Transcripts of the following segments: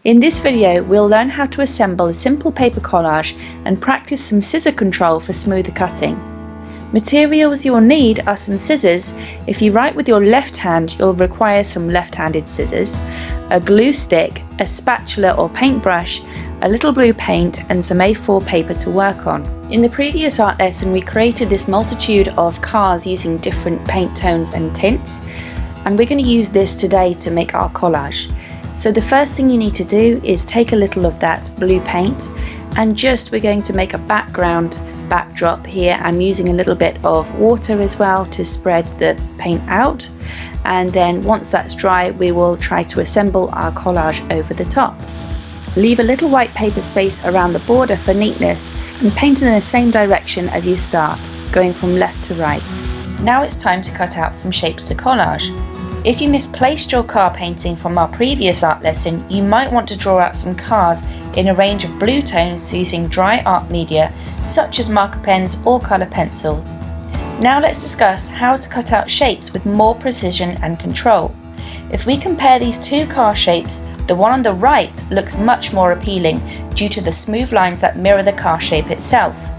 In this video, we'll learn how to assemble a simple paper collage and practice some scissor control for smoother cutting. Materials you'll need are some scissors. If you write with your left hand, you'll require some left-handed scissors, a glue stick, a spatula or paintbrush, a little blue paint and some A4 paper to work on. In the previous art lesson, we created this multitude of cars using different paint tones and tints, and we're going to use this today to make our collage. So the first thing you need to do is take a little of that blue paint and we're going to make a backdrop here. I'm using a little bit of water as well to spread the paint out, and then once that's dry we will try to assemble our collage over the top. Leave a little white paper space around the border for neatness and paint in the same direction as you start, going from left to right. Now it's time to cut out some shapes to collage. If you misplaced your car painting from our previous art lesson, you might want to draw out some cars in a range of blue tones using dry art media such as marker pens or colour pencil. Now let's discuss how to cut out shapes with more precision and control. If we compare these two car shapes, the one on the right looks much more appealing due to the smooth lines that mirror the car shape itself.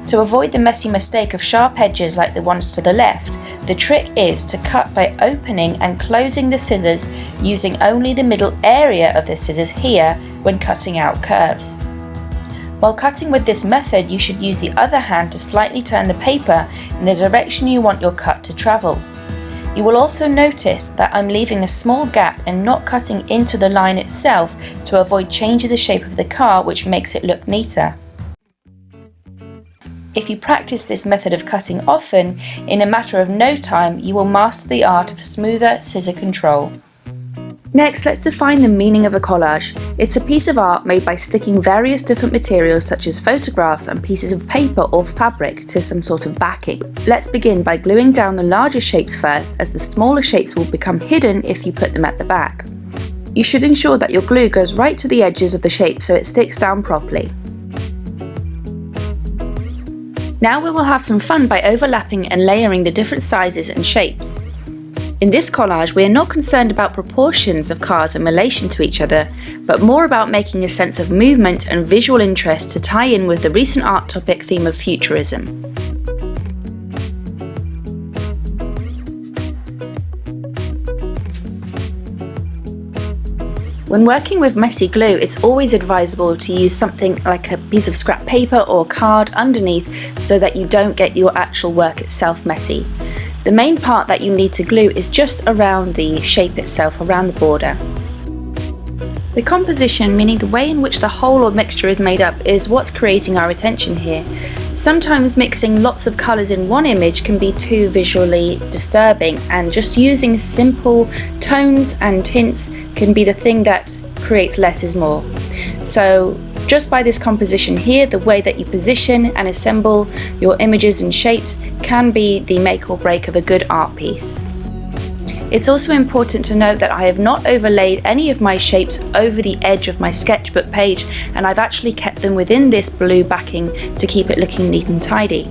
To avoid the messy mistake of sharp edges like the ones to the left, the trick is to cut by opening and closing the scissors using only the middle area of the scissors here when cutting out curves. While cutting with this method, you should use the other hand to slightly turn the paper in the direction you want your cut to travel. You will also notice that I'm leaving a small gap and not cutting into the line itself to avoid changing the shape of the car, which makes it look neater. If you practice this method of cutting often, in a matter of no time, you will master the art of smoother scissor control. Next, let's define the meaning of a collage. It's a piece of art made by sticking various different materials such as photographs and pieces of paper or fabric to some sort of backing. Let's begin by gluing down the larger shapes first, as the smaller shapes will become hidden if you put them at the back. You should ensure that your glue goes right to the edges of the shape so it sticks down properly. Now we will have some fun by overlapping and layering the different sizes and shapes. In this collage, we are not concerned about proportions of cars in relation to each other, but more about making a sense of movement and visual interest to tie in with the recent art topic theme of futurism. When working with messy glue, it's always advisable to use something like a piece of scrap paper or card underneath so that you don't get your actual work itself messy. The main part that you need to glue is just around the shape itself, around the border. The composition, meaning the way in which the whole or mixture is made up, is what's creating our attention here. Sometimes mixing lots of colours in one image can be too visually disturbing, and just using simple tones and tints can be the thing that creates less is more. So just by this composition here, the way that you position and assemble your images and shapes can be the make or break of a good art piece. It's also important to note that I have not overlaid any of my shapes over the edge of my sketchbook page, and I've actually kept them within this blue backing to keep it looking neat and tidy.